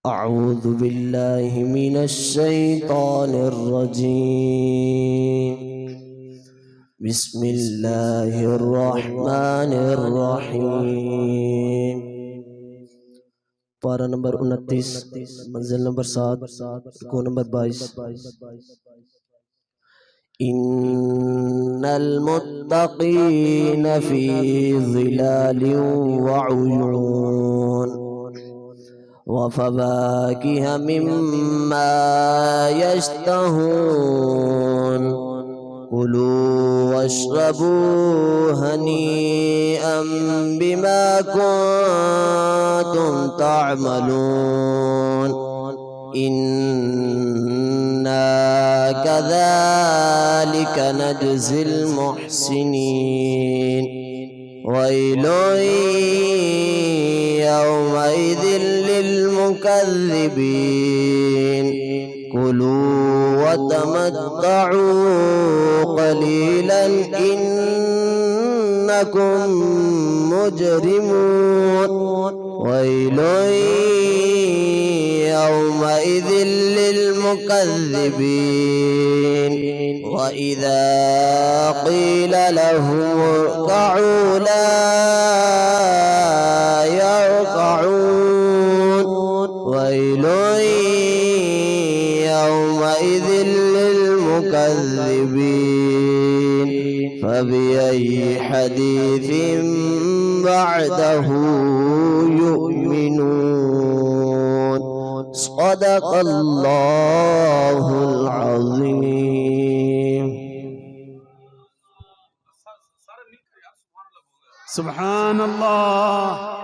أعوذ بالله من الشيطان الرجيم بسم الله الرحمن الرحيم। पारा नंबर 29, मंजिल नंबर 7, रुकू नंबर 22। इन्नल मुत्तकीन फी ज़िलालिन व उयून व फवाकिह मिम्मा यश्तहून कुलू वश्रबू हनीअम बिमा कुंतुम तअमलून इन्ना कज़ालिक नजज़िल मुहसिनीन वैलुन यौमइज़िन लिलमुकज़्ज़िबीन कुलू वतमत्तऊ क़लीलन इन्नकुम मुजरिमून वैलुन यौमइज़िन लिलमुकज़्ज़िबीन वइज़ा क़ील लहुम इरकअू ला यरकअून वैलुन यौमइज़िन लिलमुकज़्ज़िबीन फबिअय्यि हदीसिन बअदहु युमिनून। सदक़ल्लाहुल अज़ीम। सुभान अल्लाह।